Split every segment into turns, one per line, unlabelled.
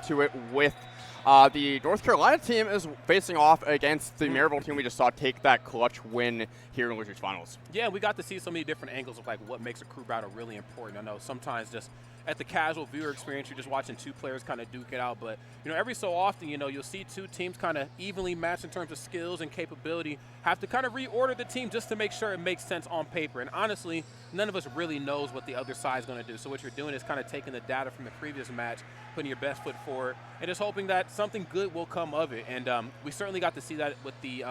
into it with the North Carolina team is facing off against the Maryville team we just saw take that clutch win here in Losers Finals.
Yeah, we got to see so many different angles of like what makes a crew battle really important. I know sometimes just at the casual viewer experience, you're just watching two players kind of duke it out. But, every so often, you'll see two teams kind of evenly matched in terms of skills and capability, have to kind of reorder the team just to make sure it makes sense on paper. And honestly, none of us really knows what the other side's going to do. So what you're doing is kind of taking the data from the previous match, putting your best foot forward, and just hoping that something good will come of it. And we certainly got to see that with the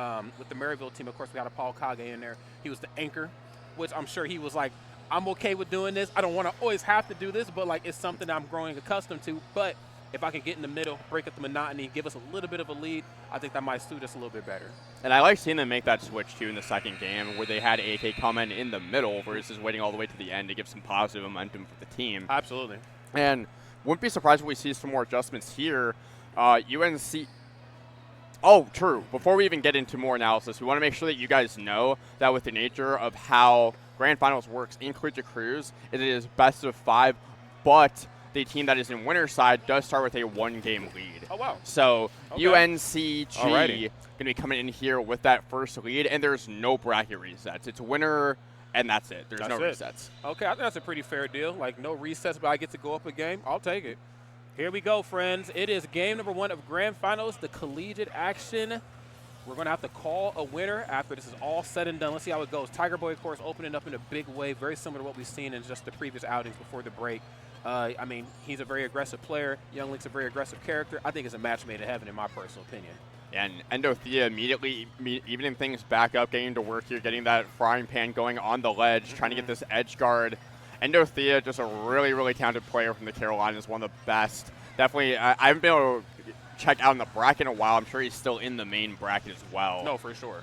Maryville team. Of course, we got a Paul Kage in there. He was the anchor, which I'm sure he was like, I'm okay with doing this. I don't want to always have to do this, but like it's something I'm growing accustomed to. But if I can get in the middle, break up the monotony, give us a little bit of a lead, I think that might suit us a little bit better.
And I like seeing them make that switch too in the second game where they had AK come in the middle versus waiting all the way to the end to give some positive momentum for the team.
Absolutely.
And wouldn't be surprised if we see some more adjustments here. UNC. Oh, true. Before we even get into more analysis, we want to make sure that you guys know that with the nature of how Grand Finals works in Collegiate Cruise, it is best of 5, but the team that is in winner's side does start with a 1-game lead.
Oh, wow.
So
okay.
UNCG going to be coming in here with that first lead, and there's no bracket resets. It's winner, and that's it. There's no resets.
Okay, I think that's a pretty fair deal. Like, no resets, but I get to go up a game. I'll take it. Here we go, friends. It is game number 1 of Grand Finals, the collegiate action. We're going to have to call a winner after this is all said and done. Let's see how it goes. Tiger Boy, of course, opening up in a big way, very similar to what we've seen in just the previous outings before the break. I mean, he's a very aggressive player. Young Link's a very aggressive character. I think it's a match made in heaven, in my personal opinion.
And Endothea immediately evening things back up, getting to work here, getting that frying pan going on the ledge, trying to get this edge guard. Endothea, just a really, really talented player from the Carolinas, one of the best. Definitely, I haven't been able to check out in the bracket in a while. I'm sure he's still in the main bracket as well.
No, for sure.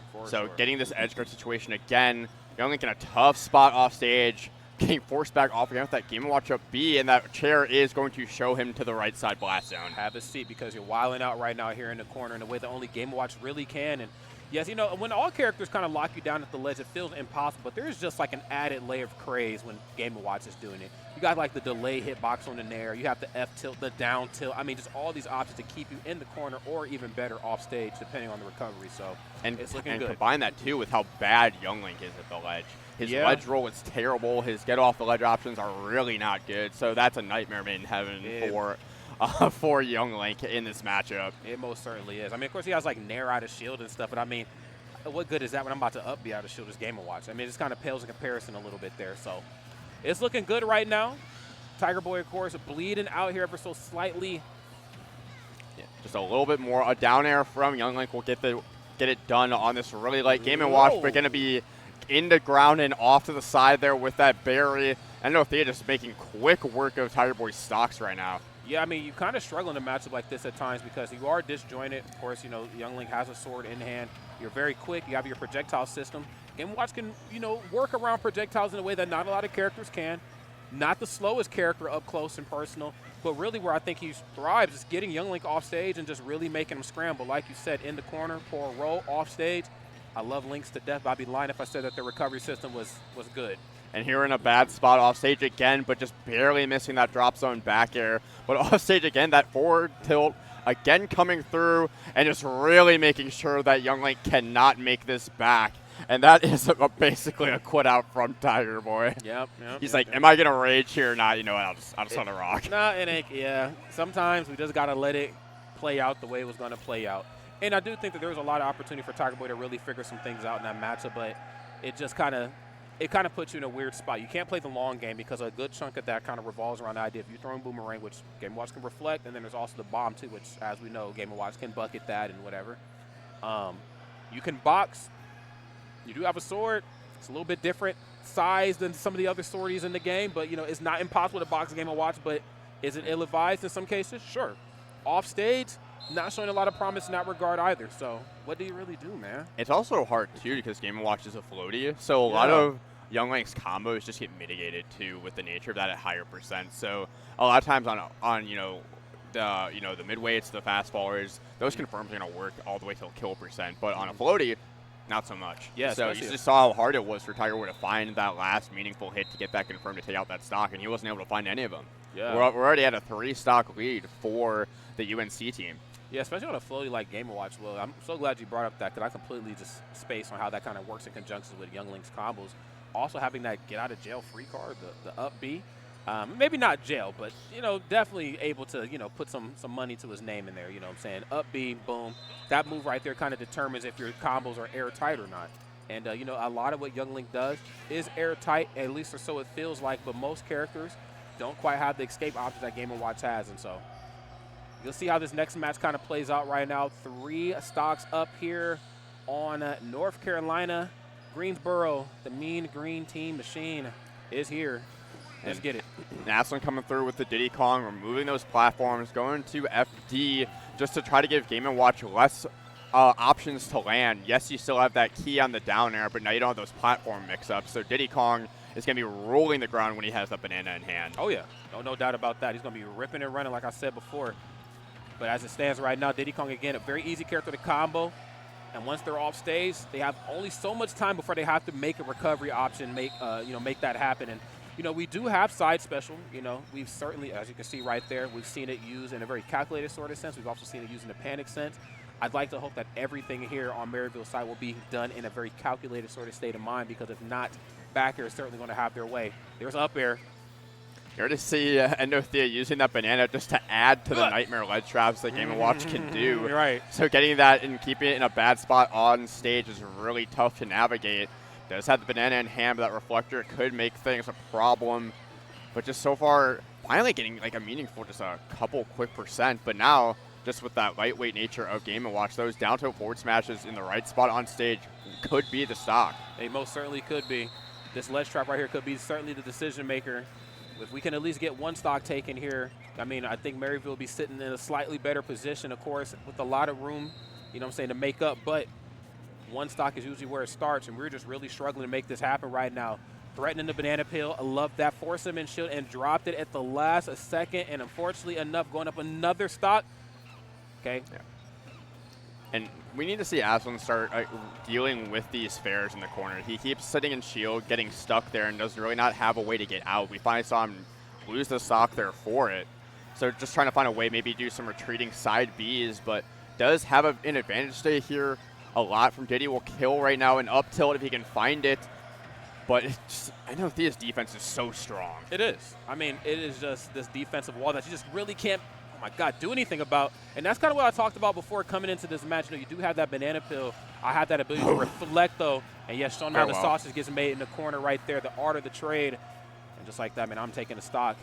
Getting this edge guard situation again, Young Link in a tough spot off stage, getting forced back off again with that Game & Watch up B, and that chair is going to show him to the right side blast zone.
Have a seat because you're wilding out right now here in the corner in a way that only Game & Watch really can. And yes, when all characters kind of lock you down at the ledge, it feels impossible, but there's just like an added layer of craze when Game & Watch is doing it. You got like the delay hitbox on the nair, you have the F tilt, the down tilt. I mean, just all these options to keep you in the corner or even better off stage depending on the recovery. So it's looking good.
And combine that too with how bad Young Link is at the ledge. His ledge roll is terrible. His get off the ledge options are really not good. So that's a nightmare made in heaven for Young Link in this matchup.
It most certainly is. I mean, of course, he has like nair out of shield and stuff, but I mean, what good is that when I'm about to up B out of shield this Game & Watch? I mean, it just kind of pales in comparison a little bit there. So it's looking good right now. Tiger Boy, of course, bleeding out here ever so slightly.
Yeah, just a little bit more. A down air from Young Link will get it done on this really light Game & Watch, but going to be in the ground and off to the side there with that berry. I don't know if they're just making quick work of Tiger Boy's stocks right now.
Yeah, I mean, you kind of struggle in a matchup like this at times because you are disjointed. Of course, Young Link has a sword in hand. You're very quick. You have your projectile system. Game & Watch can, work around projectiles in a way that not a lot of characters can. Not the slowest character up close and personal, but really where I think he thrives is getting Young Link off stage and just really making him scramble. Like you said, in the corner, pour a roll off stage. I love Links to death, but I'd be lying if I said that the recovery system was good.
And here in a bad spot off stage again, but just barely missing that drop zone back air. But off stage again, that forward tilt again coming through and just really making sure that Young Link cannot make this back. And that is basically a quit out from Tiger Boy.
Yep.
He's like, am I going to rage here or not? You know what, I'll just let it rock.
Nah, it ain't. Yeah, sometimes we just got to let it play out the way it was going to play out. And I do think that there was a lot of opportunity for Tiger Boy to really figure some things out in that matchup, but it just kind of puts you in a weird spot. You can't play the long game because a good chunk of that kind of revolves around the idea of you throwing boomerang, which Game & Watch can reflect, and then there's also the bomb too, which, as we know, Game & Watch can bucket that and whatever. You can box. You do have a sword. It's a little bit different size than some of the other swordies in the game, but, it's not impossible to box Game & Watch, but is it ill-advised in some cases? Sure. Off stage, not showing a lot of promise in that regard either. So what do you really do, man?
It's also hard, too, because Game & Watch is a floaty. So a lot of Young Link's combos just get mitigated, too, with the nature of that at higher percent. So a lot of times on the mid-weights, the fast fallers, those confirms are going to work all the way till kill percent. But on a floaty, not so much.
Yeah,
so you just saw how hard it was for Tiger Boy to find that last meaningful hit to get that confirmed to take out that stock, and he wasn't able to find any of them.
Yeah.
We're already at a 3-stock lead for the UNC team.
Yeah, especially on a floaty like Game & Watch. Well, I'm so glad you brought up that because I completely just spaced on how that kind of works in conjunction with Youngling's combos. Also having that get out of jail free card, the up B. Maybe not jail, but, definitely able to, put some money to his name in there. You know what I'm saying? Up B, boom. That move right there kind of determines if your combos are airtight or not. And, a lot of what Youngling does is airtight, at least or so it feels like, but most characters don't quite have the escape options that Game & Watch has. And so you'll see how this next match kind of plays out right now. 3 stocks up here on North Carolina. Greensboro, the mean green team machine is here. Let's get it.
Naslin coming through with the Diddy Kong, removing those platforms, going to FD just to try to give Game & Watch less options to land. Yes, you still have that key on the down air, but now you don't have those platform mix-ups. So Diddy Kong is going to be rolling the ground when he has that banana in hand.
Oh, yeah. No doubt about that. He's going to be ripping and running like I said before. But as it stands right now, Diddy Kong, again, a very easy character to combo. And once they're off stage, they have only so much time before they have to make a recovery option, make that happen. And we do have side special. We've certainly, as you can see right there, we've seen it used in a very calculated sort of sense. We've also seen it used in a panic sense. I'd like to hope that everything here on Maryville side will be done in a very calculated sort of state of mind, because if not, back air is certainly going to have their way. There's up air.
You're to see Endothea using that banana just to add to the nightmare ledge traps that Game & Watch can do.
Right.
So getting that and keeping it in a bad spot on stage is really tough to navigate. Does have the banana in hand, but that reflector could make things a problem. But just so far, finally getting like a meaningful, just a couple quick percent. But now, just with that lightweight nature of Game & Watch, those down tilt forward smashes in the right spot on stage could be the stock.
They most certainly could be. This ledge trap right here could be certainly the decision maker. If we can at least get one stock taken here, I think Maryville will be sitting in a slightly better position, of course, with a lot of room, to make up. But one stock is usually where it starts, and we're just really struggling to make this happen right now. Threatening the banana peel. I love that. Force him in shield and dropped it at the last second, and unfortunately enough, going up another stock. Okay.
Yeah. And we need to see Aslan start dealing with these fares in the corner. He keeps sitting in shield, getting stuck there, and does really not have a way to get out. We finally saw him lose the stock there for it. So just trying to find a way, maybe do some retreating side Bs, but does have an advantage stay here. A lot from Diddy will kill right now, an up tilt if he can find it. But I know Thea's defense is so strong.
It is. It is just this defensive wall that you just really can't, oh my God, do anything about. And that's kind of what I talked about before coming into this match. You do have that banana peel. I have that ability to reflect, though. And yes, showing how the sausage gets made in the corner right there, the art of the trade. And just like that, I'm taking a stock.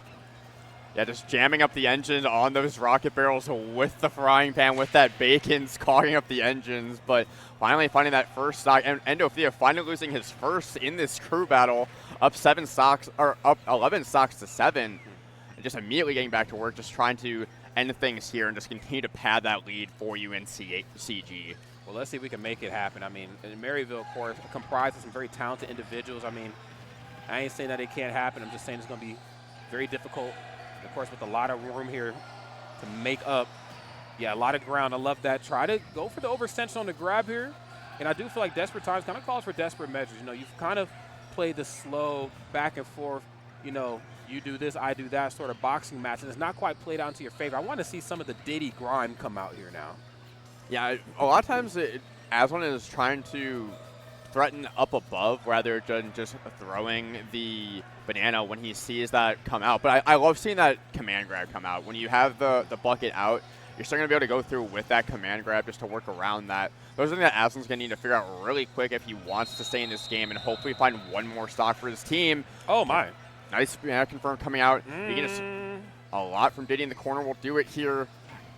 Yeah, just jamming up the engine on those rocket barrels with the frying pan, with that bacon's clogging up the engines. But finally finding that first stock, and Endothea finally losing his first in this crew battle, up 11 stocks to 7, and just immediately getting back to work, just trying to end things here and just continue to pad that lead for UNCG.
Well, let's see if we can make it happen. Maryville, of course, comprised of some very talented individuals. I ain't saying that it can't happen. I'm just saying it's going to be very difficult. Of course, with a lot of room here to make up. Yeah, a lot of ground. I love that. Try to go for the overextension on the grab here. And I do feel like desperate times kind of calls for desperate measures. You've kind of played the slow back and forth, you do this, I do that sort of boxing match. And it's not quite played out into your favor. I want to see some of the Diddy grind come out here now.
Yeah, a lot of times Aslan is trying to threaten up above rather than just throwing the banana when he sees that come out. But I love seeing that command grab come out. When you have the bucket out, you're still going to be able to go through with that command grab just to work around that. Those are things that Aslan's going to need to figure out really quick if he wants to stay in this game and hopefully find one more stock for his team.
Oh, my.
Nice banana confirm coming out. A lot from Diddy in the corner will do it here.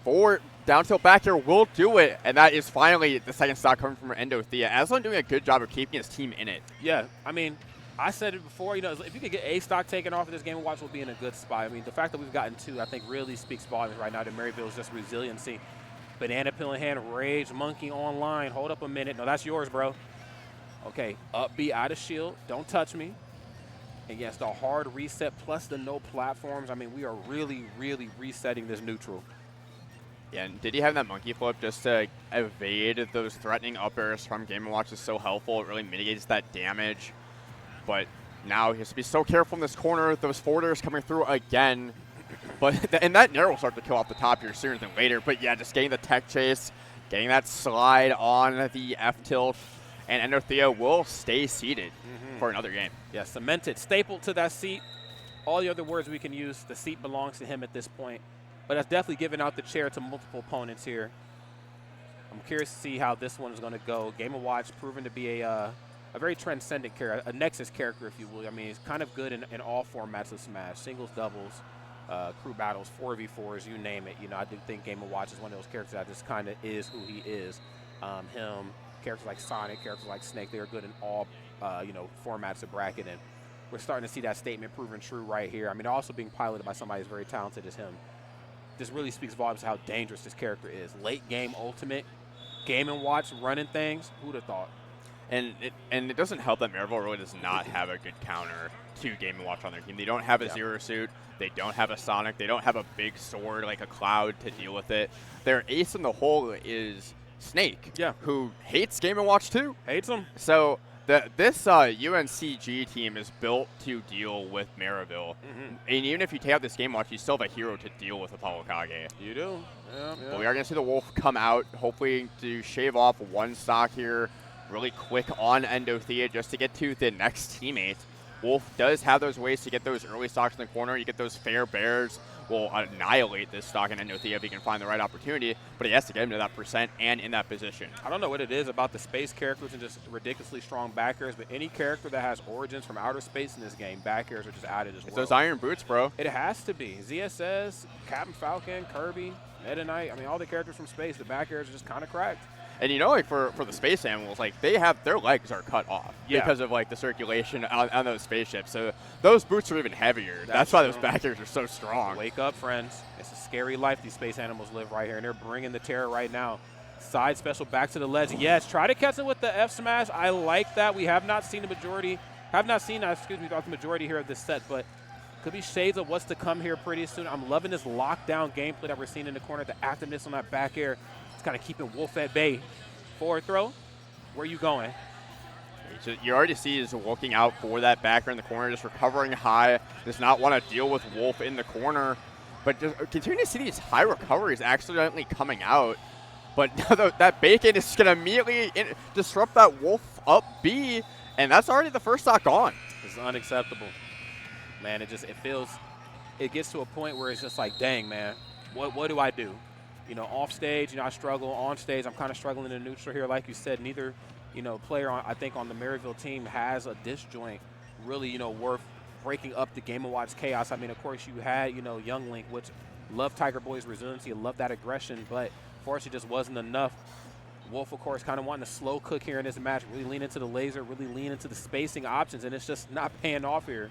Forward, down tilt back here will do it. And that is finally the second stock coming from Endothea. Aslan doing a good job of keeping his team in it.
Yeah, I said it before, if you could get a stock taken off of this Game & Watch, we'll be in a good spot. The fact that we've gotten 2, I think, really speaks volumes right now to Maryville's just resiliency. Banana peel in hand, Rage Monkey online. Hold up a minute. No, that's yours, bro. Okay, up B out of shield. Don't touch me. And yes, the hard reset plus the no platforms. We are really, really resetting this neutral.
Yeah, and did he have that monkey flip just to evade those threatening up airs from Game & Watch is so helpful. It really mitigates that damage. But now he has to be so careful in this corner. Those forwarders coming through again. But and that Nair will start to kill off the top here sooner than later. But yeah, just getting the tech chase, getting that slide on the F tilt, and Endothea will stay seated for another game.
Yeah, cemented, stapled to that seat. All the other words we can use, the seat belongs to him at this point. But that's definitely giving out the chair to multiple opponents here. I'm curious to see how this one is going to go. Game & Watch proven to be a very transcendent character, a Nexus character, if you will. I mean, he's kind of good in all formats of Smash, singles, doubles, crew battles, 4v4s, you name it. You know, I do think Game & Watch is one of those characters that just kind of is who he is. Him, characters like Sonic, characters like Snake, they're good in all, formats of bracket. And we're starting to see that statement proven true right here. I mean, also being piloted by somebody as very talented as him. This really speaks volumes to how dangerous this character is. Late game ultimate, Game & Watch running things. Who'd have thought?
And it doesn't help that Maryville really does not have a good counter to Game & Watch on their team. They don't have a Zero Suit. They don't have a Sonic. They don't have a big sword like a Cloud to deal with it. Their ace in the hole is Snake, who hates Game & Watch too.
Hates him.
So this UNCG team is built to deal with Maryville. And even if you take out this Game & Watch, you still have a hero to deal with Apollo Kage.
You do. Yeah.
But we are going to see the Wolf come out, hopefully to shave off one stock here really quick on Endothea just to get to the next teammate. Wolf does have those ways to get those early stocks in the corner. You get those fair bears will annihilate this stock in Endothea if he can find the right opportunity, but he has to get him to that percent and in that position.
I don't know what it is about the space characters and just ridiculously strong back airs, but any character that has origins from outer space in this game, back airs are just added as well.
It's those iron boots, bro.
It has to be. ZSS, Captain Falcon, Kirby, Meta Knight, I mean, all the characters from space, the back airs are just kind of cracked.
And you know, like for the space animals, like they have their legs are cut off because of like the circulation on those spaceships. So those boots are even heavier. That's why those back airs are so strong.
Wake up, friends. It's a scary life these space animals live right here, and they're bringing the terror right now. Side special back to the ledge. Yes, try to catch it with the F smash. I like that. We have not seen the majority here of this set, but could be shades of what's to come here pretty soon. I'm loving this lockdown gameplay that we're seeing in the corner. The activeness on that back air. It's kind of keeping Wolf at bay. Forward throw. Where are you going?
So you already see he's looking out for that backer in the corner, just recovering high. Does not want to deal with Wolf in the corner. But just continuing to see these high recoveries accidentally coming out. But that bacon is going to immediately disrupt that Wolf up B. And that's already the first stock gone.
This is unacceptable. Man, it gets to a point where it's just like, dang, man, what do I do? You know, off stage, I struggle. On stage, I'm kind of struggling in neutral here. Like you said, neither, player I think on the Maryville team has a disjoint really, worth breaking up the Game & Watch chaos. I mean, of course, you had, Young Link, which loved Tiger Boy's resiliency, loved that aggression, but unfortunately just wasn't enough. Wolf, of course, kind of wanting to slow cook here in this match, really lean into the laser, really lean into the spacing options, and it's just not paying off here.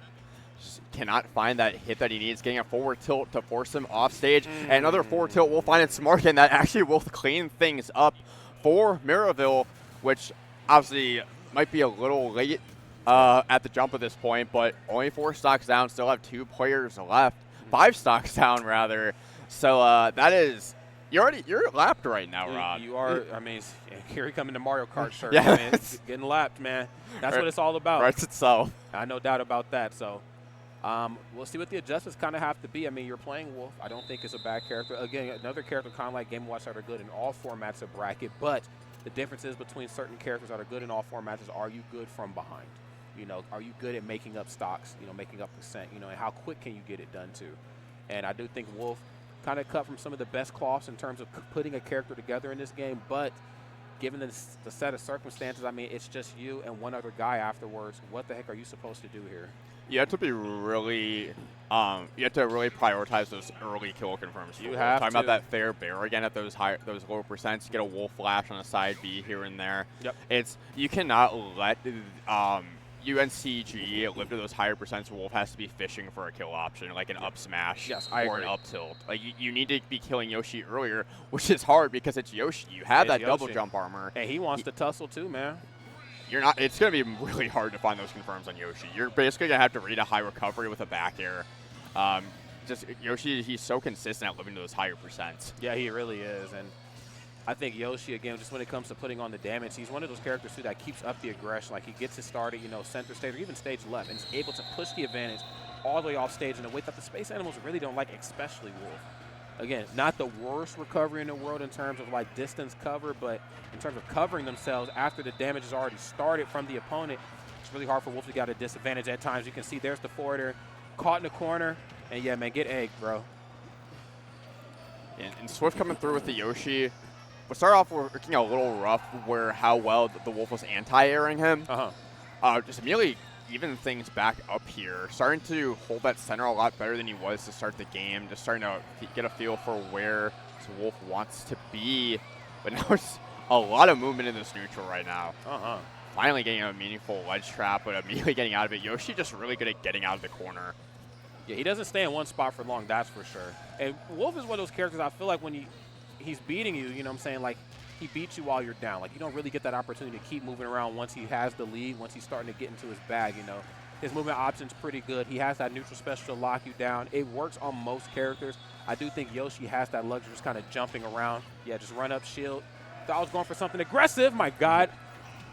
Just cannot find that hit that he needs, getting a forward tilt to force him off stage. And another forward tilt will find it smart, and that actually will clean things up for Maryville, which obviously might be a little late at the jump at this point, but only 4 stocks down, still have 2 players left. 5 stocks down, rather. So that is, you're lapped right now, Rod.
You are, I mean, here he coming to Mario Kart shirt.
Yeah.
I mean, it's getting lapped, man. That's what it's all about.
Writes itself.
No doubt about that, so. We'll see what the adjustments kind of have to be. I mean, you're playing Wolf. I don't think it's a bad character. Again, another character kind of like Game & Watch that are good in all formats of bracket, but the difference is between certain characters that are good in all formats is, are you good from behind? Are you good at making up stocks, making up percent, and how quick can you get it done too? And I do think Wolf kind of cut from some of the best cloths in terms of putting a character together in this game, but given the set of circumstances, I mean, it's just you and one other guy afterwards. What the heck are you supposed to do here?
You have to be really, prioritize those early kill confirms.
You have
talking about that fair bear again at those lower percents. You get a Wolf flash on a side B here and there.
Yep.
You cannot let UNCG live to those higher percents. Wolf has to be fishing for a kill option, like an up smash or an up tilt. Like you need to be killing Yoshi earlier, which is hard because it's Yoshi. You have that double jump armor.
And he wants to tussle too, man.
You're not. It's going to be really hard to find those confirms on Yoshi. You're basically going to have to read a high recovery with a back air. Just Yoshi, he's so consistent at living to those higher percents.
Yeah, he really is. And I think Yoshi, again, just when it comes to putting on the damage, he's one of those characters, too, that keeps up the aggression. Like, he gets it started, center stage or even stage left, and is able to push the advantage, all the way off stage in a way that the space animals really don't like, especially Wolf. Again, not the worst recovery in the world in terms of like distance cover, but in terms of covering themselves after the damage has already started from the opponent, it's really hard for Wolf to get a disadvantage at times. You can see there's the forwarder caught in the corner, and yeah, man, get egged, bro.
And Swift coming through with the Yoshi. We'll start off working a little rough where how well the Wolf was anti-airing him. Just immediately even things back up here. Starting to hold that center a lot better than he was to start the game. Just starting to get a feel for where this Wolf wants to be. But now it's a lot of movement in this neutral right now. Finally getting a meaningful ledge trap, but immediately getting out of it. Yoshi just really good at getting out of the corner.
Yeah, he doesn't stay in one spot for long, that's for sure. And Wolf is one of those characters I feel like when he's beating you, you know what I'm saying, like he beats you while you're down. Like you don't really get that opportunity to keep moving around once he has the lead, once he's starting to get into his bag, you know. His movement option's pretty good. He has that neutral special to lock you down. It works on most characters. I do think Yoshi has that luxury just kind of jumping around. Yeah, just run up, shield. Thought I was going for something aggressive. My God.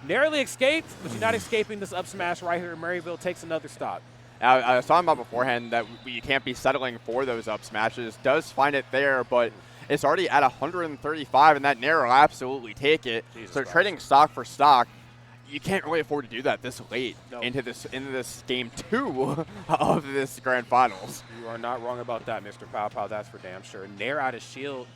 Narrowly escaped, but you're not escaping this up smash right here. Maryville takes another stop.
I was talking about beforehand that you can't be settling for those up smashes. Does find it there, but it's already at 135, and that Nair will absolutely take it.
Jesus
so
Christ.
Trading stock for stock, you can't really afford to do that this late into this game 2 of this grand finals.
You are not wrong about that, Mr. Pow Pow. That's for damn sure. Nair out of shield.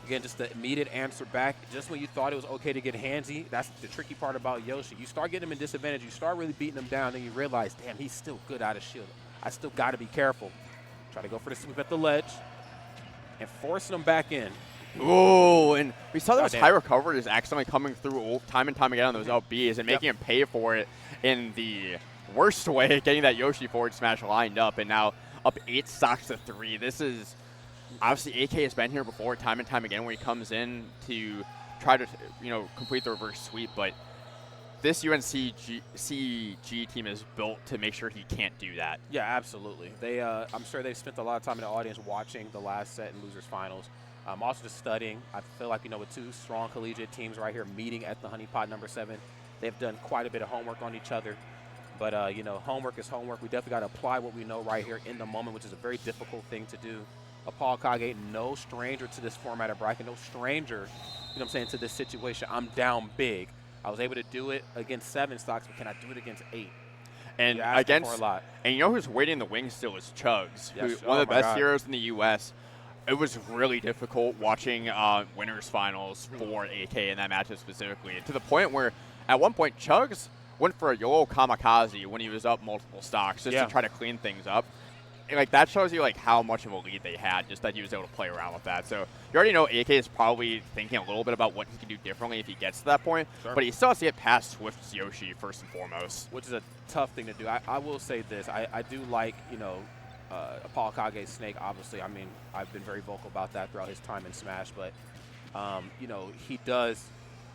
Again, just the immediate answer back. Just when you thought it was okay to get handsy, that's the tricky part about Yoshi. You start getting him in disadvantage, you start really beating him down, then you realize, damn, he's still good out of shield. I still got to be careful. Try to go for the sweep at the ledge and forcing him back in.
Ooh, and we saw those high recoveries accidentally coming through time and time again on those LBs and making him pay for it in the worst way, getting that Yoshi forward smash lined up, and now up 8 stocks to 3. This is obviously AK has been here before time and time again where he comes in to try to complete the reverse sweep, but this UNCG team is built to make sure he can't do that.
Yeah, absolutely. They, I'm sure they've spent a lot of time in the audience watching the last set in losers finals. Also just studying. I feel like, with 2 strong collegiate teams right here meeting at the Honeypot number 7, they've done quite a bit of homework on each other. But, homework is homework. We definitely got to apply what we know right here in the moment, which is a very difficult thing to do. Paul Kage, no stranger to this format of bracket, no stranger, to this situation. I'm down big. I was able to do it against 7 stocks, but can I do it against 8?
And against, a lot. And who's waiting in the wings still is Chugs,
yes,
one of the best heroes in the U.S. It was really difficult watching winners finals for AK in that matchup specifically, to the point where at one point Chugs went for a YOLO kamikaze when he was up multiple stocks just to try to clean things up. And, that shows you how much of a lead they had, just that he was able to play around with that. So you already know AK is probably thinking a little bit about what he can do differently if he gets to that point.
Sure.
But he still has to get past Swift's Yoshi first and foremost.
Which is a tough thing to do. I will say this. I do like, Paul Kage's Snake, obviously. I mean, I've been very vocal about that throughout his time in Smash. But, he does,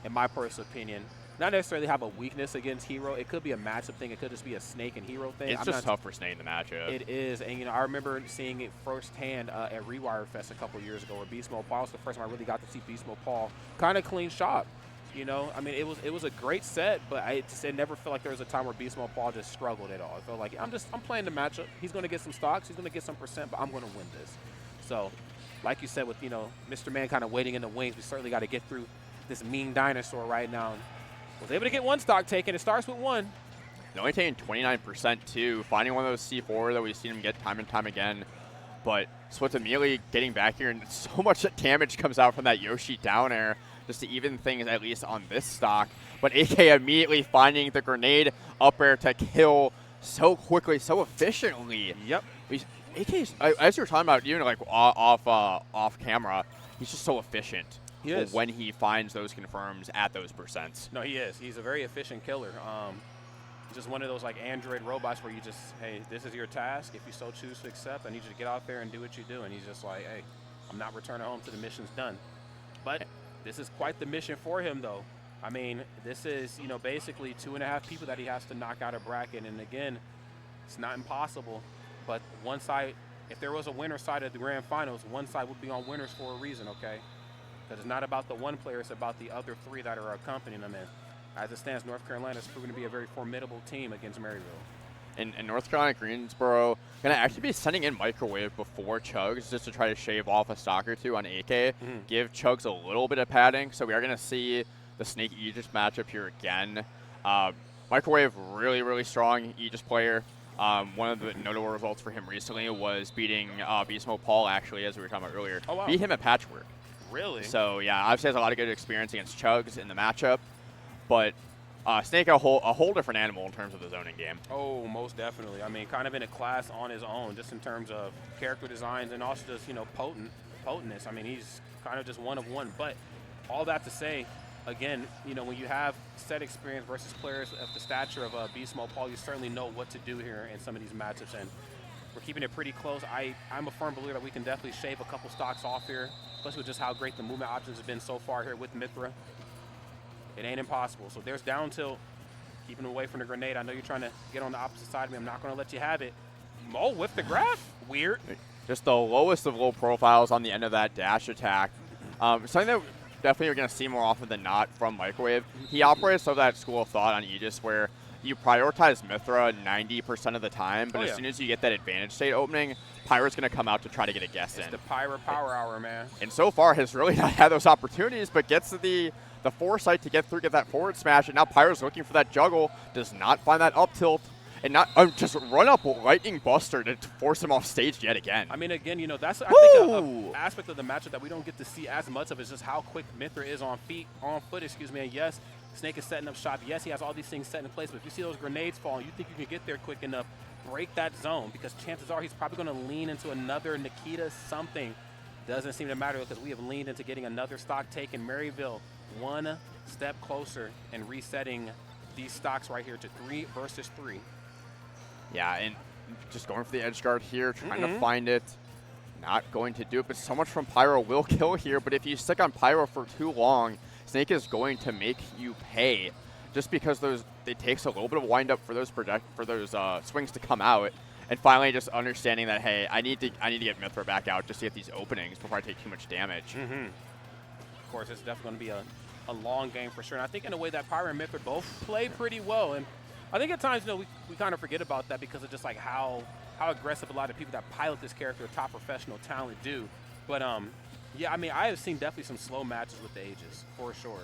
in my personal opinion, not necessarily have a weakness against Hero. It could be a matchup thing. It could just be a Snake and Hero thing.
It's just tough for Snake in the matchup.
It is. And, I remember seeing it firsthand at Rewire Fest a couple years ago where Beast Mode Paul was the first time I really got to see Beast Mode Paul kind of clean shot. I mean, it was a great set, but it never felt like there was a time where Beast Mode Paul just struggled at all. It felt like I'm playing the matchup. He's going to get some stocks. He's going to get some percent, but I'm going to win this. So, like you said, with, Mr. Man kind of waiting in the wings, we certainly got to get through this mean dinosaur right now. Was able to get 1 stock taken. It starts with 1.
They're only taking 29% too, finding one of those C4 that we've seen him get time and time again. But Swift immediately getting back here, and so much damage comes out from that Yoshi down air just to even things at least on this stock. But AK immediately finding the grenade up air to kill so quickly, so efficiently.
Yep.
AK's, as you were talking about, even off camera, he's just so efficient.
He is.
When he finds those confirms at those percents.
No, he is. He's a very efficient killer. Just one of those Android robots where you just, hey, this is your task. If you so choose to accept, I need you to get out there and do what you do. And he's just like, hey, I'm not returning home till the mission's done. But this is quite the mission for him, though. I mean, this is, basically 2.5 people that he has to knock out of bracket. And again, it's not impossible. But one side, if there was a winner side of the grand finals, one side would be on winners for a reason, okay? Because it's not about the one player, it's about the other 3 that are accompanying them in. As it stands, North Carolina has proven to be a very formidable team against Maryville.
in North Carolina Greensboro going to actually be sending in Microwave before Chugs just to try to shave off a stock or two on AK, give Chugs a little bit of padding. So we are going to see the Snake Aegis matchup here again. Microwave, really, really strong Aegis player. One of the notable results for him recently was beating Beast Mode Paul, actually, as we were talking about earlier.
Oh, wow.
Beat him at Patchwork.
Really?
So, yeah, obviously has a lot of good experience against Chugs in the matchup. But Snake, a whole different animal in terms of the zoning game.
Oh, most definitely. I mean, kind of in a class on his own, just in terms of character designs and also just, potentness. I mean, he's kind of just one of one. But all that to say, again, when you have set experience versus players of the stature of Beast Mode Paul, you certainly know what to do here in some of these matchups. And we're keeping it pretty close. I'm a firm believer that we can definitely shave a couple stocks off here, especially with just how great the movement options have been so far here with Mythra. It ain't impossible. So there's down tilt, keeping him away from the grenade. I know you're trying to get on the opposite side of me. I'm not going to let you have it. Mo with the graph. Weird. Just
the lowest of low profiles on the end of that dash attack. Something that definitely you're going to see more often than not from Microwave. He operates sort of that school of thought on Aegis where you prioritize Mythra 90% of the time, but as soon as you get that advantage state opening, Pyro's going to come out to try to get a guess in.
It's the Pyro power hour, man.
And so far has really not had those opportunities, but gets the foresight to get through, get that forward smash, and now Pyro's looking for that juggle, does not find that up tilt, and not just run up Lightning Buster to force him off stage yet again.
I mean, again, that's I think an aspect of the matchup that we don't get to see as much of is just how quick Mythra is on foot, and yes, Snake is setting up shop. Yes, he has all these things set in place, but if you see those grenades fall and you think you can get there quick enough, break that zone, because chances are he's probably going to lean into another Nikita something. Doesn't seem to matter because we have leaned into getting another stock taken. Maryville one step closer and resetting these stocks right here to 3 versus 3.
Yeah, and just going for the edge guard here, trying to find it. Not going to do it, but so much from Pyro will kill here. But if you stick on Pyro for too long, Snake is going to make you pay, just because it takes a little bit of wind up for those swings to come out. And finally, just understanding that, hey, I need to get Mythra back out just to get these openings before I take too much damage.
Of course, it's definitely going to be a long game for sure. And I think in a way that Pyro and Mythra both play pretty well. And I think at times, we kind of forget about that because of just like how aggressive a lot of people that pilot this character, top professional talent, do. But yeah, I mean, I have seen definitely some slow matches with the Aegis for sure.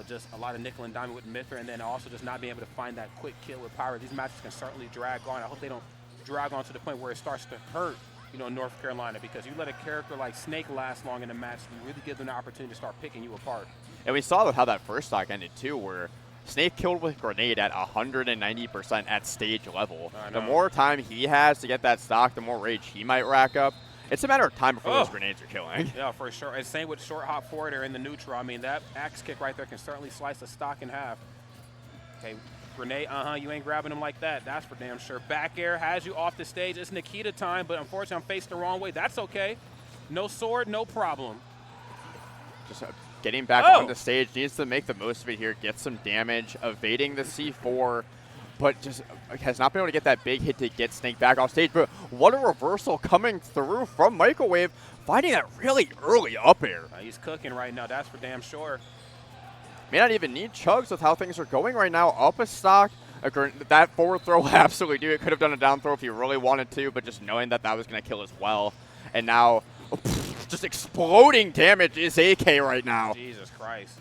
Just a lot of nickel and diamond with Mythra, and then also just not being able to find that quick kill with Pyro. These matches can certainly drag on. I hope they don't drag on to the point where it starts to hurt, North Carolina, because you let a character like Snake last long in a match, you really give them the opportunity to start picking you apart.
And we saw how that first stock ended too, where Snake killed with grenade at 190% at stage level. The more time he has to get that stock, the more rage he might rack up. It's a matter of time before those grenades are killing.
Yeah, for sure. And same with short hop forward or in the neutral. I mean, that axe kick right there can certainly slice a stock in half. Okay, grenade, you ain't grabbing him like that. That's for damn sure. Back air has you off the stage. It's Nikita time, but unfortunately I'm faced the wrong way. That's okay. No sword, no problem.
Just getting back on the stage, needs to make the most of it here, get some damage, evading the C4, but just has not been able to get that big hit to get Snake back off stage. But what a reversal coming through from Microwave, finding that really early up air.
He's cooking right now, that's for damn sure.
May not even need Chugs with how things are going right now. Up a stock, that forward throw will absolutely do it. Could have done a down throw if he really wanted to, but just knowing that was going to kill as well. And now, just exploding damage is AK right now.
Jesus Christ.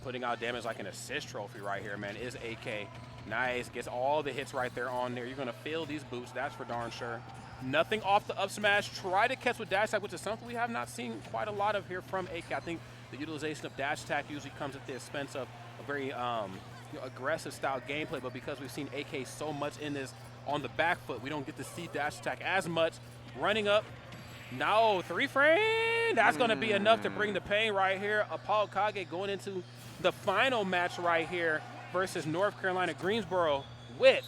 Putting out damage like an assist trophy right here, man, is AK. Nice, gets all the hits right there on there. You're going to feel these boots, that's for darn sure. Nothing off the up smash. Try to catch with dash attack, which is something we have not seen quite a lot of here from AK. I think the utilization of dash attack usually comes at the expense of a very aggressive style gameplay, but because we've seen AK so much in this on the back foot, we don't get to see dash attack as much. Running up. No, 3 frame. That's going to be enough to bring the pain right here. Apollo Kage going into the final match right here versus North Carolina Greensboro with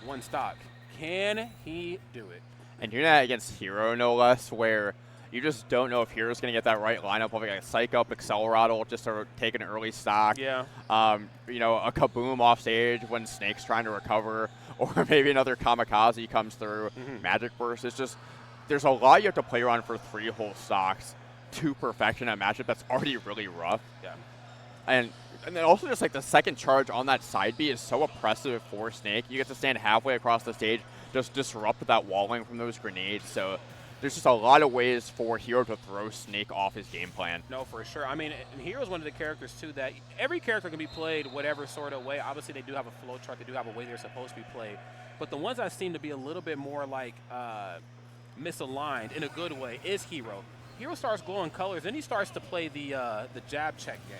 1 stock. Can he do it?
And you're not against Hero, no less, where you just don't know if Hero's going to get that right lineup of like a Psych Up, Accelerado, just to take an early stock.
Yeah.
A Kaboom off stage when Snake's trying to recover, or maybe another Kamikaze comes through. Magic Burst. It's just, there's a lot you have to play around for 3 whole stocks to perfection a matchup that's already really rough.
Yeah.
And then also just like the second charge on that side B is so oppressive for Snake. You get to stand halfway across the stage, just disrupt that walling from those grenades. So there's just a lot of ways for Hero to throw Snake off his game plan.
No, for sure. I mean, and Hero's one of the characters, too, that every character can be played whatever sort of way. Obviously, they do have a flow chart. They do have a way they're supposed to be played. But the ones that seem to be a little bit more, like, misaligned in a good way is Hero. Hero starts glowing colors, then he starts to play the jab check game.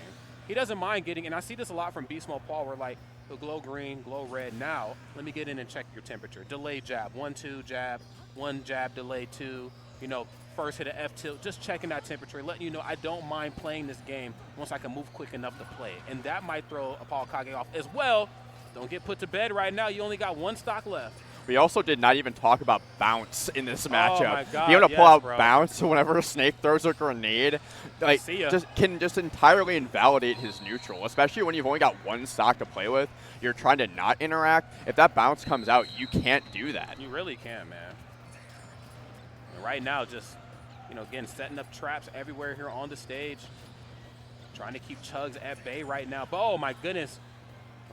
He doesn't mind getting, and I see this a lot from Beast Mode Paul, where, like, he'll glow green, glow red. Now, let me get in and check your temperature. Delay jab, 1-2 jab, 1 jab, delay 2. You know, first hit an F tilt, just checking that temperature, letting you know I don't mind playing this game once I can move quick enough to play it. And that might throw Paul Kage off as well. Don't get put to bed right now. You only got 1 stock left.
We also did not even talk about bounce in this matchup.
Oh my God,
Being able to pull out
bro.
bounce whenever Snake throws a grenade, like, can just entirely invalidate his neutral, especially when you've only got 1 stock to play with. You're trying to not interact. If that bounce comes out, you can't do that.
You really can, man. And right now, just, you know, again, setting up traps everywhere here on the stage. Trying to keep Chugs at bay right now. But, oh, my goodness.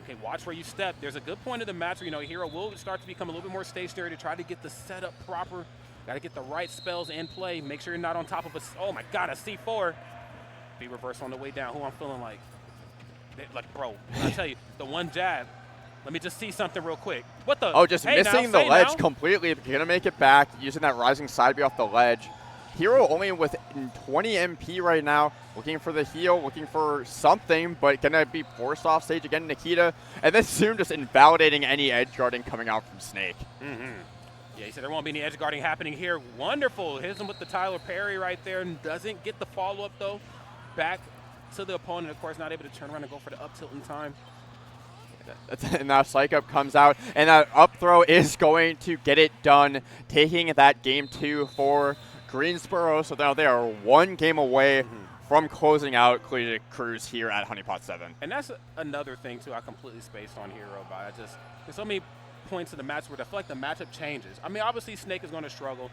Okay, watch where you step. There's a good point of the match where, you know, Hero will start to become a little bit more stationary to try to get the setup proper. Got to get the right spells in play. Make sure you're not on top of a, oh my God, a C4. Be reverse on the way down. Who I'm feeling like, bro, I tell you, the 1 jab. Let me just see something real quick. What the?
Oh, just missing the ledge
now.
completely. Going to make it back, using that rising side B off the ledge. Hero only with 20 MP right now, looking for the heal, looking for something, but going to be forced off stage again, Nikita. And then soon just invalidating any edge guarding coming out from Snake.
Yeah, he said there won't be any edge guarding happening here. Wonderful. Hits him with the Tyler Perry right there and doesn't get the follow-up, though. Back to the opponent, of course, not able to turn around and go for the up tilt in time.
And now Psych Up comes out, and that up throw is going to get it done, taking that game 2 for Greensboro. So now they are 1 game away from closing out Collegiate Cruise here at Honeypot 7.
And that's another thing, too, I completely spaced on Hero by. There's so many points in the match where I feel like the matchup changes. I mean, obviously, Snake is going to struggle.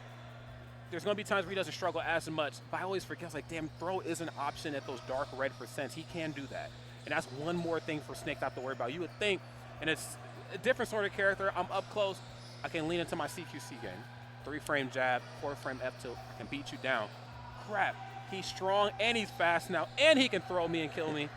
There's going to be times where he doesn't struggle as much. But I always forget, it's like, damn, throw is an option at those dark red percents. He can do that. And that's one more thing for Snake not to worry about. You would think, and it's a different sort of character. I'm up close. I can lean into my CQC game. 3-frame jab, 4-frame F tilt. I can beat you down. Crap. He's strong and he's fast now, and he can throw me and kill me.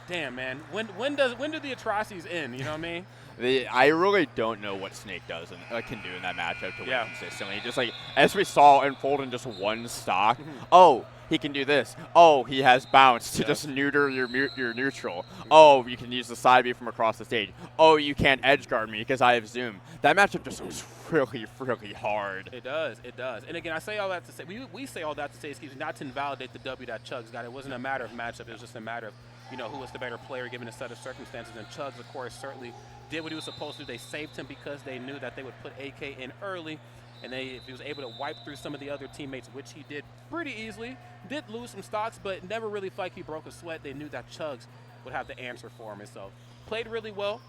Damn, man. When do the atrocities end? You know what I mean?
I really don't know what Snake does and can do in that matchup to win consistently. Just like as we saw unfold in just 1 stock. Oh, he can do this. Oh, he has bounce to just neuter your neutral. Oh, you can use the side B from across the stage. Oh, you can't edge guard me because I have zoom. That matchup just was really, really hard.
It does. It does. And again, I say all that to say, we say all that to say, excuse me, not to invalidate the W that Chugs got. It wasn't a matter of matchup. It was just a matter of, you know, who was the better player given a set of circumstances. And Chugs, of course, certainly did what he was supposed to do. They saved him because they knew that they would put AK in early. And if he was able to wipe through some of the other teammates, which he did pretty easily, did lose some stocks, but never really felt like he broke a sweat. They knew that Chugs would have the answer for him. And so played really well.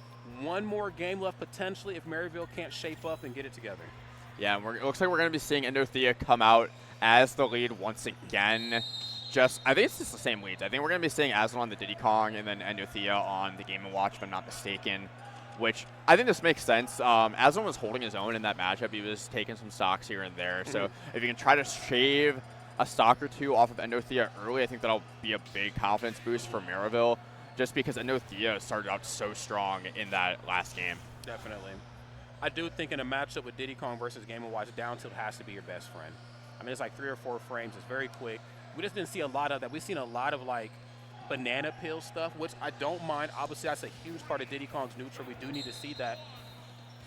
1 more game left potentially if Maryville can't shape up and get it together.
Yeah, and it looks like we're going to be seeing Endothea come out as the lead once again. I think it's just the same leads. I think we're going to be seeing Aslan on the Diddy Kong and then Endothea on the Game & Watch, if I'm not mistaken. Which I think this makes sense. Aslan was holding his own in that matchup. He was taking some stocks here and there. So if you can try to shave a stock or 2 off of Endothea early, I think that'll be a big confidence boost for Maryville, just because Endothea started out so strong in that last game.
Definitely. I do think in a matchup with Diddy Kong versus Game & Watch, down tilt has to be your best friend. I mean, it's like 3 or 4 frames. It's very quick. We just didn't see a lot of that. We've seen a lot of, like, banana peel stuff, which I don't mind. Obviously, that's a huge part of Diddy Kong's neutral. We do need to see that.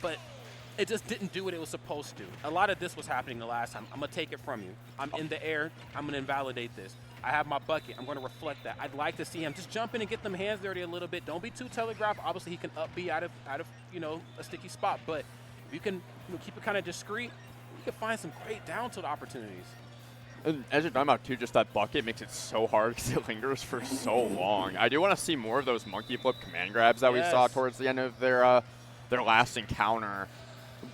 But it just didn't do what it was supposed to. A lot of this was happening the last time. I'm going to take it from you. I'm in the air. I'm going to invalidate this. I have my bucket. I'm going to reflect that. I'd like to see him just jump in and get them hands dirty a little bit. Don't be too telegraphed. Obviously, he can up B out of you know, a sticky spot. But if you can keep it kind of discreet, you can find some great down tilt opportunities.
And as you're talking about, too, just that bucket makes it so hard because it lingers for so long. I do want to see more of those monkey flip command grabs that we saw towards the end of their last encounter.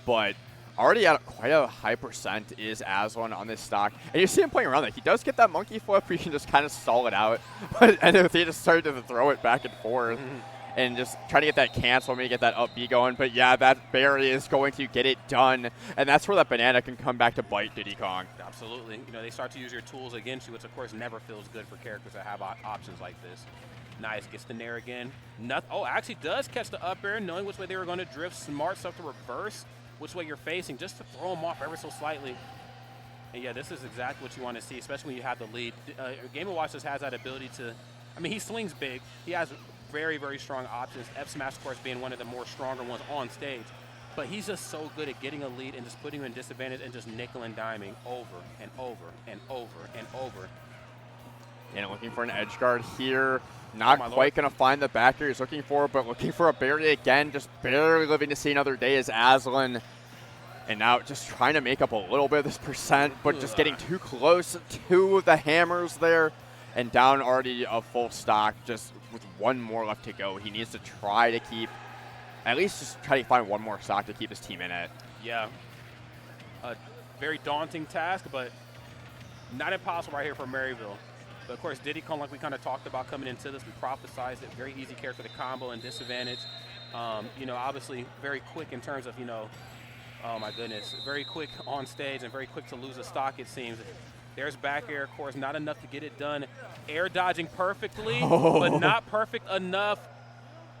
But Already at quite a high percent is Aslan on this stock. And you see him playing around that. He does get that monkey flip where you can just kind of stall it out. But he just started to throw it back and forth and just try to get that cancel, maybe get that up B going. But yeah, that berry is going to get it done. And that's where that banana can come back to bite Diddy Kong.
Absolutely. You know, they start to use your tools against you, which of course never feels good for characters that have options like this. Nice, gets the nair again. Oh, actually does catch the up air, knowing which way they were going to drift. Smart stuff to reverse which way you're facing, just to throw them off ever so slightly. And yeah, this is exactly what you want to see, especially when you have the lead. Game & Watch just has that ability to, I mean, he swings big. He has very, very strong options. F Smash, of course, being one of the more stronger ones on stage. But he's just so good at getting a lead and just putting you in disadvantage and just nickel and diming over and over and over and over.
And looking for an edge guard here. Not quite going to find the back here he's looking for, but looking for a berry again. Just barely living to see another day is Aslan. And now just trying to make up a little bit of this percent, but just getting too close to the hammers there. And down already a full stock, just with one more left to go. He needs to try to keep, at least just try to find one more stock to keep his team in it. Yeah.
A very daunting task, but not impossible right here for Maryville. But of course, Diddy Kong, like we kind of talked about coming into this, we prophesized it. Very easy character to combo and disadvantage. You know, obviously very quick in terms of, you know, oh my goodness, very quick on stage and very quick to lose a stock, it seems. There's back air, of course, not enough to get it done. Air dodging perfectly, but not perfect enough.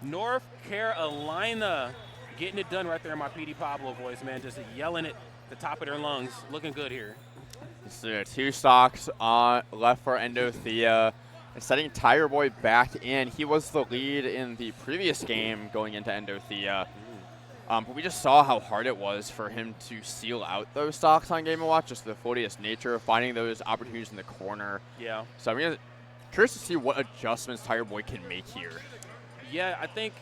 North Carolina getting it done right there in my PD Pablo voice, man, just yelling at the top of their lungs. Looking good here.
So 2 stocks left for Endothea. And setting Tiger Boy back in. He was the lead in the previous game going into Endothea. But we just saw how hard it was for him to seal out those stocks on Game & Watch, just the floatiest nature of finding those opportunities in the corner.
Yeah.
So I'm curious to see what adjustments Tiger Boy can make here.
Yeah, I think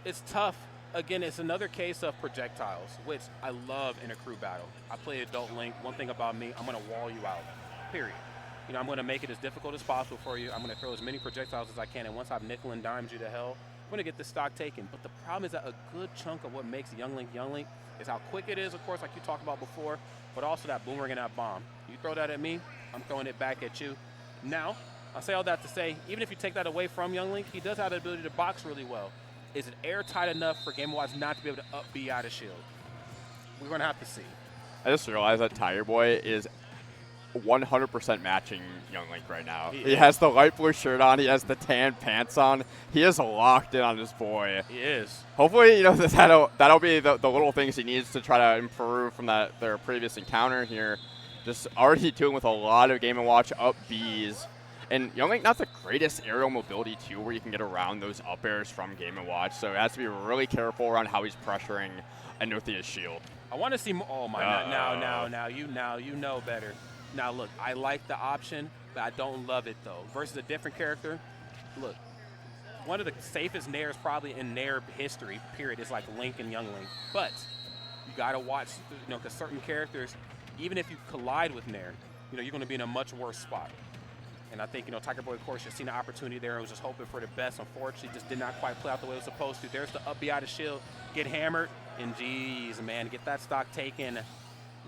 it's tough. Again, it's another case of projectiles, which I love in a crew battle. I play Adult Link. One thing about me, I'm going to wall you out, period. You know, I'm going to make it as difficult as possible for you. I'm going to throw as many projectiles as I can, and once I've nickel and dimed you to hell, I'm going to get this stock taken. But the problem is that a good chunk of what makes Young Link is how quick it is, of course, like you talked about before, but also that boomerang and that bomb. You throw that at me, I'm throwing it back at you. Now, I say all that to say, even if you take that away from Young Link, he does have the ability to box really well. Is it airtight enough for Game & Watch not to be able to up B out of shield? We're going to have to see.
I just realized that Tiger Boy is 100% matching Young Link right now. He has the light blue shirt on. He has the tan pants on. He is locked in on this boy.
He is.
Hopefully, you know, that'll be the little things he needs to try to improve from their previous encounter here. Just already doing with a lot of Game & Watch up Bs. And Young Link, not the greatest aerial mobility, too, where you can get around those up airs from Game & Watch. So it has to be really careful around how he's pressuring Endothea's shield.
I want to see more. Oh, my God. Now, you know better. Now, look, I like the option, but I don't love it, though. Versus a different character, look, one of the safest nairs probably in nair history, period, is like Link and Young Link. But you got to watch, you know, because certain characters, even if you collide with nair, you know, you're going to be in a much worse spot. And I think, you know, Tiger Boy, of course, just seen an opportunity there and was just hoping for the best. Unfortunately, just did not quite play out the way it was supposed to. There's the up B out of shield, get hammered, and geez, man, get that stock taken.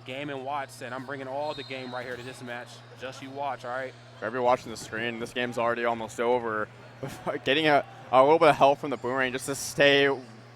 Game & Watch said, I'm bringing all the game right here to this match. Just you watch, all right?
For everyone watching the screen, this game's already almost over. Getting a little bit of help from the boomerang just to stay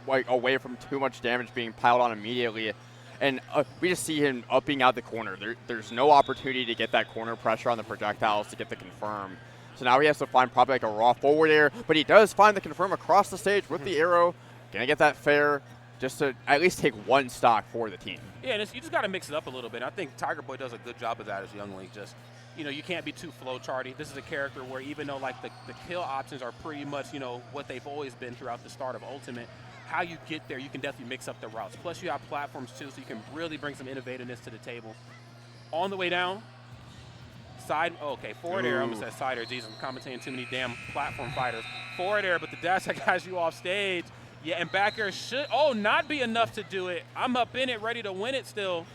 away from too much damage being piled on immediately. And we just see him upping out the corner. There's no opportunity to get that corner pressure on the projectiles to get the confirm. So now he has to find probably like a raw forward air, but he does find the confirm across the stage with the arrow. Gonna get that fair just to at least take one stock for the team.
Yeah, and you just got to mix it up a little bit. I think Tiger Boy does a good job of that as Young Link. Just, you know, you can't be too flow charty. This is a character where even though like the kill options are pretty much, you know, what they've always been throughout the start of Ultimate, how you get there, you can definitely mix up the routes. Plus, you have platforms, too, so you can really bring some innovativeness to the table. On the way down, forward air. I almost said side air. Jeez, I'm commentating too many damn platform fighters. Forward air, but the dash that has you off stage. Yeah, and back air should, not be enough to do it. I'm up in it, ready to win it still.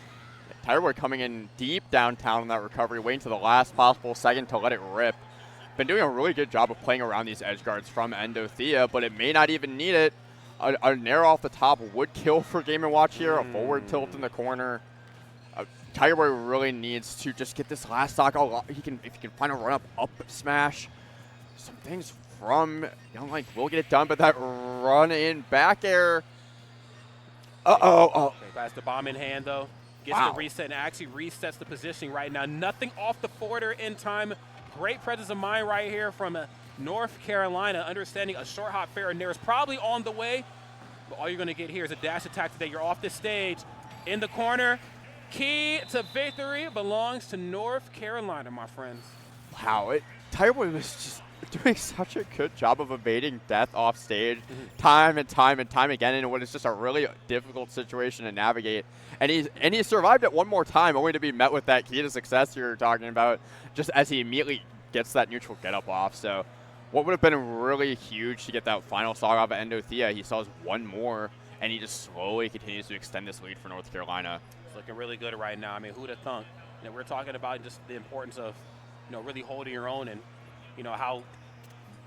Tiger Boy coming in deep downtown in that recovery, waiting to the last possible second to let it rip. Been doing a really good job of playing around these edge guards from Endothea, but it may not even need it. a nair off the top would kill for Game & Watch here. A forward tilt in the corner. Tiger Boy really needs to just get this last stock. If he can find a run up smash. Some things from Young Link will get it done, but that run in back air.
Okay, has the bomb in hand, though. Gets the reset and actually resets the positioning right now. Nothing off the forwarder in time. Great presence of mind right here from North Carolina, understanding a short hop fair and there is probably on the way. But all you're going to get here is a dash attack today. You're off this stage. In the corner. Key to victory belongs to North Carolina, my friends.
Wow, Tiger Boy was just doing such a good job of evading death off stage time and time again in what is just a really difficult situation to navigate. And he survived it one more time, only to be met with that key to success you're talking about, just as he immediately gets that neutral get up off. So what would have been really huge to get that final stock off of Endothea, he still has one more, and he just slowly continues to extend this lead for North Carolina.
It's looking really good right now. I mean, who'd have thunk? You know, we're talking about just the importance of, really holding your own and, how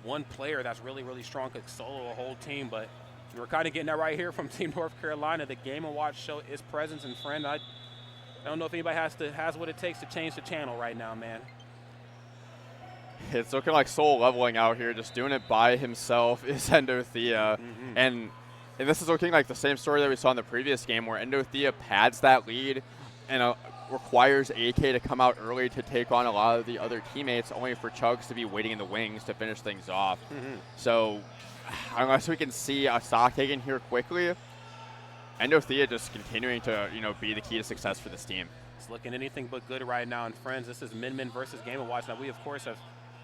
one player that's really, really strong could solo a whole team. But we're kind of getting that right here from Team North Carolina. The Game & Watch show is presence, and friend, I don't know if anybody has what it takes to change the channel right now, man.
It's looking like Soul leveling out here, just doing it by himself is Endothea. And this is looking like the same story that we saw in the previous game where Endothea pads that lead and requires AK to come out early to take on a lot of the other teammates, only for Chugs to be waiting in the wings to finish things off. So unless we can see a stock taken here quickly, Endothea just continuing to be the key to success for this team.
It's looking anything but good right now. And friends, this is Min versus Game & Watch. Now we of course have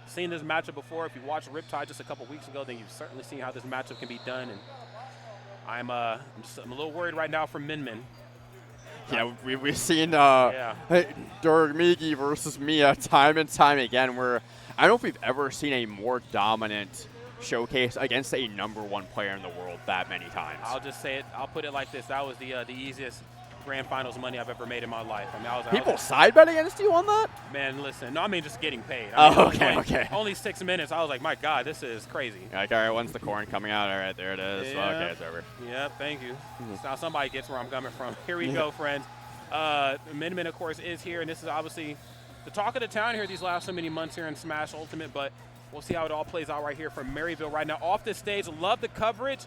seen this matchup before. If you watched Riptide just a couple weeks ago, then you've certainly seen how this matchup can be done. And I'm a little worried right now for Min.
Yeah, we've seen Dormigi versus Mia time and time again, where I don't know if we've ever seen a more dominant showcase against a #1 player in the world that many times.
I'll just say it. I'll put it like this. That was the easiest grand finals money I've ever made in my life. I mean,
People side bet against you on that?
Man, listen. No, I mean just getting paid.
Okay.
Only 6 minutes. I was like, my God, this is crazy.
Like, all right, when's the corn coming out? All right, there it is.
Yeah.
Okay, it's over.
Yep, thank you. Now somebody gets where I'm coming from. Here we go, friends. Min, of course, is here, and this is obviously the talk of the town here these last so many months here in Smash Ultimate, but we'll see how it all plays out right here from Maryville right now. Off this stage, love the coverage,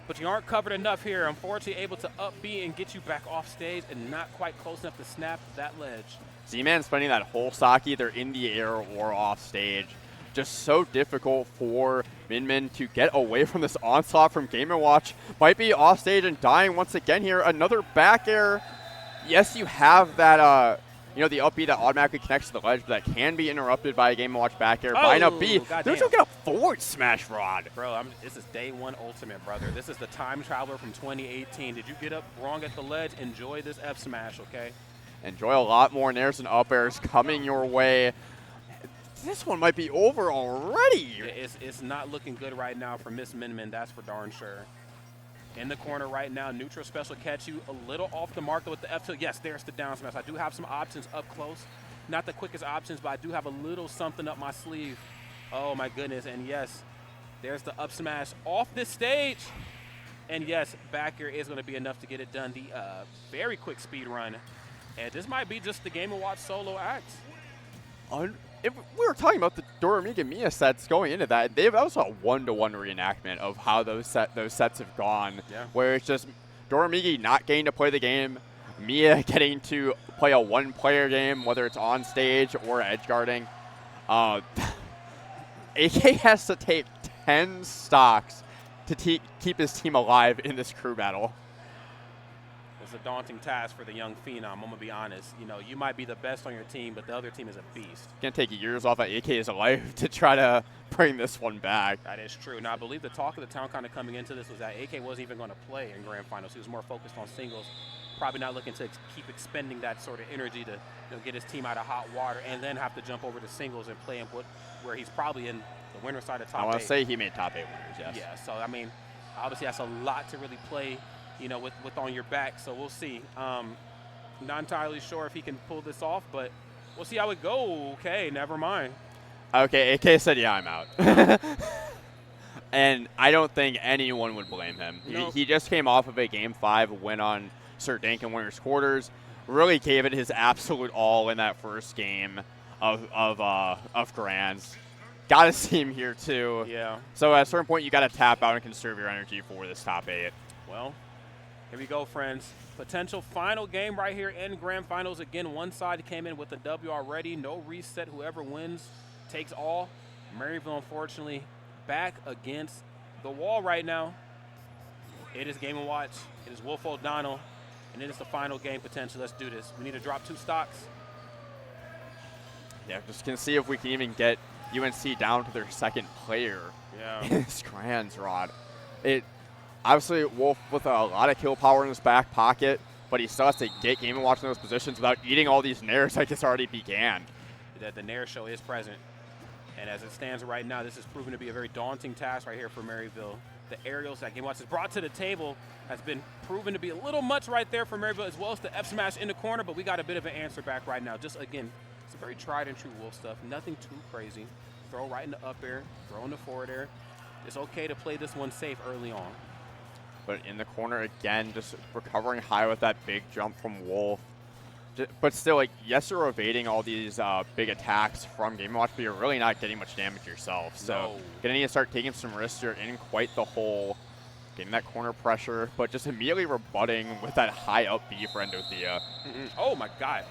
but you aren't covered enough here. Unfortunately, able to up B and get you back off stage and not quite close enough to snap that ledge.
Z-Man spending that whole stock either in the air or off stage. Just so difficult for Min to get away from this onslaught from Game & Watch. Might be off stage and dying once again here. Another back air. Yes, you have that, the up B that automatically connects to the ledge, but that can be interrupted by a Game & Watch back air. By an up B, there's no get a forward smash rod.
Bro, this is day one ultimate, brother. This is the time traveler from 2018. Did you get up wrong at the ledge? Enjoy this F smash, okay?
Enjoy a lot more nairs and up airs coming your way. This one might be over already.
It's not looking good right now for Miss Min, that's for darn sure. In the corner right now, neutral special catch you a little off the mark with the F tilt. Yes, there's the down smash. I do have some options up close. Not the quickest options, but I do have a little something up my sleeve. Oh my goodness, and yes, there's the up smash off this stage. And yes, back air is going to be enough to get it done. The very quick speed run. And this might be just the Game & Watch solo act.
We were talking about the Doramiga Mia sets going into that. They've also a 1-to-1 reenactment of how those sets have gone.
Yeah.
Where it's just Doramiga not getting to play the game, Mia getting to play a one-player game, whether it's on stage or edge guarding. AK has to take 10 stocks to keep his team alive in this crew battle.
It's a daunting task for the young phenom. I'm going to be honest. You might be the best on your team, but the other team is a beast. It's
going to take years off of AK's life to try to bring this one back.
That is true. Now, I believe the talk of the town kind of coming into this was that AK wasn't even going to play in grand finals. He was more focused on singles. Probably not looking to keep expending that sort of energy to get his team out of hot water and then have to jump over to singles and play him where he's probably in the winner's side of top 8.
I want to say he made top 8 winners, yes.
Yeah, so, I mean, obviously that's a lot to really play with on your back, so we'll see. Not entirely sure if he can pull this off, but we'll see how it goes. Okay, never mind.
Okay, AK said, yeah, I'm out. And I don't think anyone would blame him.
Nope.
He just came off of a Game 5 win on Sir Dank in winners quarters. Really gave it his absolute all in that first game of Grands. Got to see him here too.
Yeah.
So at a certain point, you got to tap out and conserve your energy for this top 8.
Well, here we go, friends. Potential final game right here in Grand Finals. Again, one side came in with a W already. No reset. Whoever wins takes all. Maryville, unfortunately, back against the wall right now. It is Game & Watch. It is Wolf O'Donnell. And it is the final game potential. Let's do this. We need to drop 2 stocks.
Yeah, just gonna see if we can even get UNC down to their second player in this Grands, Rod. Obviously, Wolf with a lot of kill power in his back pocket, but he still has to get Game & Watch in those positions without eating all these nairs like it's already began.
The nair show is present. And as it stands right now, this is proven to be a very daunting task right here for Maryville. The aerials that Game & Watch has brought to the table has been proven to be a little much right there for Maryville, as well as the F smash in the corner, but we got a bit of an answer back right now. Just, again, it's a very tried and true Wolf stuff. Nothing too crazy. Throw right in the up air, throw in the forward air. It's okay to play this one safe early on.
But in the corner again, just recovering high with that big jump from Wolf. But still, like, yes, you're evading all these big attacks from Game & Watch, but you're really not getting much damage yourself. So gonna need to start taking some risks. You're in quite the hole, getting that corner pressure, but just immediately rebutting with that high up B for Endothea.
Oh my God.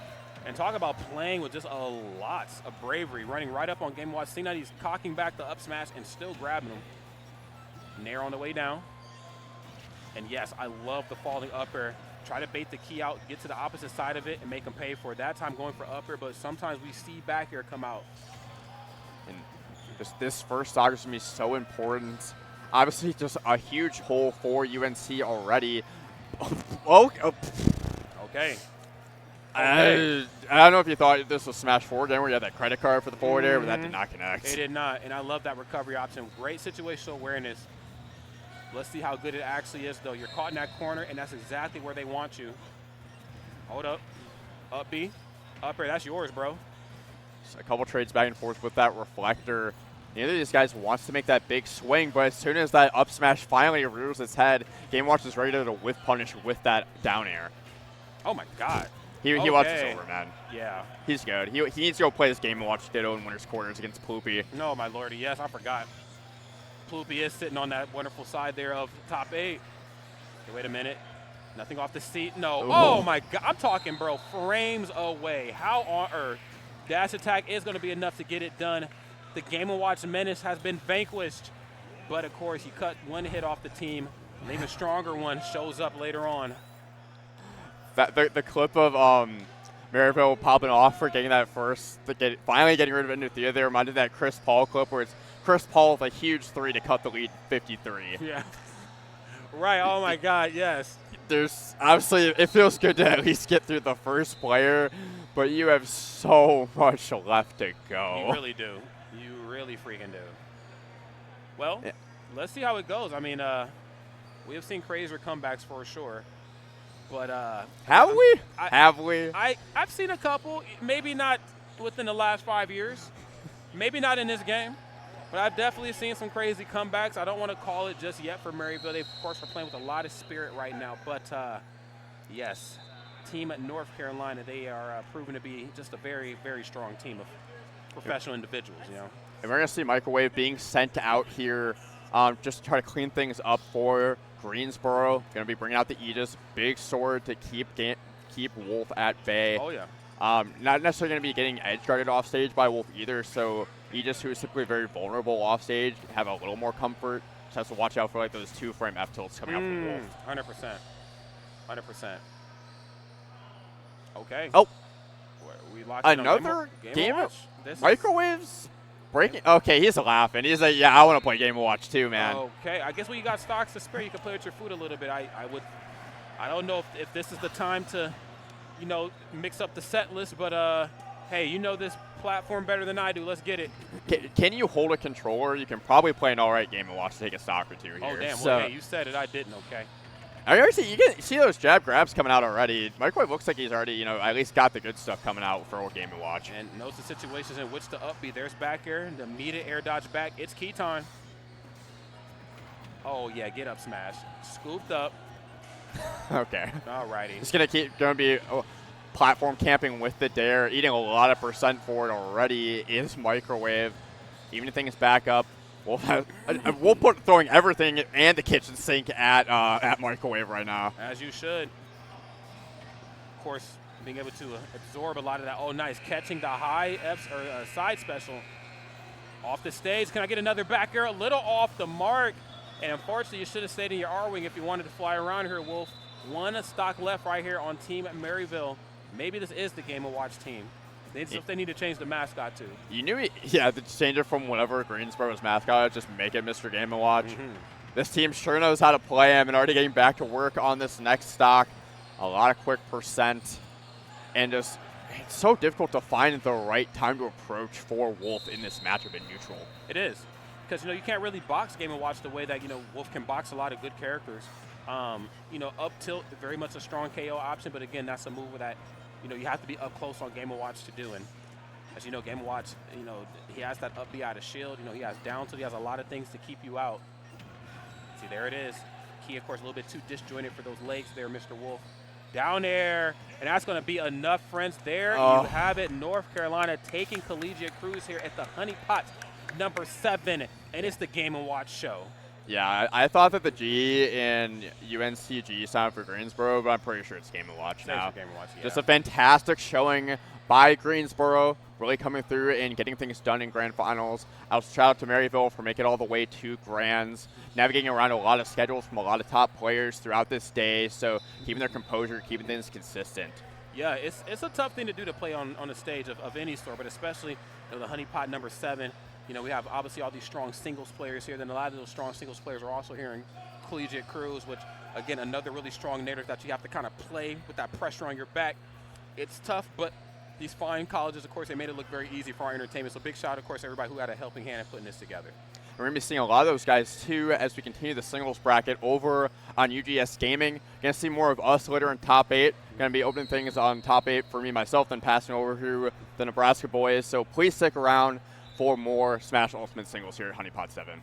And talk about playing with just a lot of bravery, running right up on Game & Watch, seeing that he's cocking back the up smash and still grabbing him. Nair on the way down. And yes, I love the falling up air. Try to bait the key out, get to the opposite side of it, and make him pay for it. That time going for up air, but sometimes we see back air come out.
And just this first stock is going to be so important. Obviously, just a huge hole for UNC already.
Okay.
I don't know if you thought this was Smash Forward game where you had that credit card for the forward air, but that did not connect.
It did not, and I love that recovery option. Great situational awareness. Let's see how good it actually is, though. You're caught in that corner, and that's exactly where they want you. Hold up. Up B. Up air. That's yours, bro.
Just a couple trades back and forth with that reflector. Neither of these guys wants to make that big swing, but as soon as that up smash finally rears its head, Game Watch is ready to whiff punish with that down air.
Oh, my God.
He wants this over, man.
Yeah.
He's good. He needs to go play this Game & Watch Ditto in winners quarters against Ploopy.
No, my lordy. Yes, I forgot. Ploopy is sitting on that wonderful side there of top 8. Okay, wait a minute. Nothing off the seat. No.
Ooh.
Oh, my God. I'm talking, bro, frames away. How on earth? Dash attack is going to be enough to get it done. The Game & Watch menace has been vanquished. But, of course, you cut one hit off the team. An even stronger one shows up later on.
The clip of Maryville popping off for getting that first, finally getting rid of Endothea there reminded that Chris Paul clip where it's Chris Paul with a huge 3 to cut the lead 53.
Yeah. Right. Oh, my God. Yes.
There's obviously, it feels good to at least get through the first player, but you have so much left to go.
You really do. You really freaking do. Well, yeah. Let's see how it goes. I mean, we have seen crazier comebacks for sure. But
have we?
I've seen a couple. Maybe not within the last 5 years. Maybe not in this game. But I've definitely seen some crazy comebacks. I don't want to call it just yet for Maryville. They, of course, are playing with a lot of spirit right now. But, yes, team at North Carolina, they are proven to be just a very, very strong team of professional individuals, you know.
And we're going to see Microwave being sent out here just to try to clean things up for Greensboro. Going to be bringing out the Aegis, big sword to keep Wolf at bay.
Oh, yeah.
Not necessarily going to be getting edge guarded off stage by Wolf either, so Aegis, who is typically very vulnerable off stage, have a little more comfort. Just has to watch out for like those 2-frame F tilts coming out from Wolf.
100%. Okay.
Oh.
We locked
another game of
this
Microwaves breaking. Okay, he's laughing. He's like, yeah, I want to play Game & Watch too, man.
Okay, I guess when you got stocks to spare, you can play with your food a little bit. I don't know if this is the time to, you know, mix up the set list, but hey, you know this platform better than I do. Let's get it.
Can you hold a controller? You can probably play an all right Game & Watch to take a stock or two here.
Oh, damn.
So,
well, hey, you said it. I didn't. Okay.
I already see, you can see those jab grabs coming out already. Microwave looks like he's already, you know, at least got the good stuff coming out for old Game & Watch.
And knows the situations in which to up B. There's back air, the immediate air dodge back. It's key time. Oh, yeah, get up smash. Scooped up.
Okay.
All righty.
It's going to be platform camping with the dare, eating a lot of percent for it already is Microwave. Even if things back up, we'll put throwing everything and the kitchen sink at Microwave right now.
As you should. Of course, being able to absorb a lot of that. Oh, nice. Catching the high side special. Off the stage. Can I get another back air? A little off the mark. And unfortunately, you should have stayed in your R-wing if you wanted to fly around here, Wolf. One stock left right here on Team Maryville. Maybe this is the Game & Watch team. They need to change the mascot, too.
You knew to change it from whatever Greensboro's mascot is, just make it Mr. Game & Watch. This team sure knows how to play him and already getting back to work on this next stock. A lot of quick percent. And just, it's so difficult to find the right time to approach for Wolf in this matchup in neutral.
It is. Because, you can't really box Game & Watch the way that, Wolf can box a lot of good characters. Up tilt, very much a strong KO option, but again, that's a move that, you have to be up close on Game & Watch to do. And as you know, Game & Watch, he has that up B out of shield. He has down tilt. He has a lot of things to keep you out. See, there it is. Key, of course, a little bit too disjointed for those legs there, Mr. Wolf. Down air, and that's going to be enough, friends. There you have it. North Carolina taking Collegiate Cruise here at the Honeypot number 7, and it's the Game & Watch show.
Yeah, I thought that the G in UNCG sounded for Greensboro, but I'm pretty sure it's Game & Watch now.
Game & Watch, yeah.
Just a fantastic showing by Greensboro, really coming through and getting things done in grand finals. Shout out to Maryville for making it all the way to grands, navigating around a lot of schedules from a lot of top players throughout this day, so keeping their composure, keeping things consistent.
Yeah, it's a tough thing to do to play on a stage of any sort, but especially the Honeypot number 7. We have obviously all these strong singles players here. Then a lot of those strong singles players are also here in Collegiate Cruise, which, again, another really strong narrative that you have to kind of play with that pressure on your back. It's tough, but these fine colleges, of course, they made it look very easy for our entertainment. So big shout out, of course, to everybody who had a helping hand in putting this together.
We're going to be seeing a lot of those guys, too, as we continue the singles bracket over on UGS Gaming. Going to see more of us later in top 8. Going to be opening things on top 8 for me, myself, then passing over to the Nebraska boys. So please stick around for more Smash Ultimate singles here at Honeypot 7.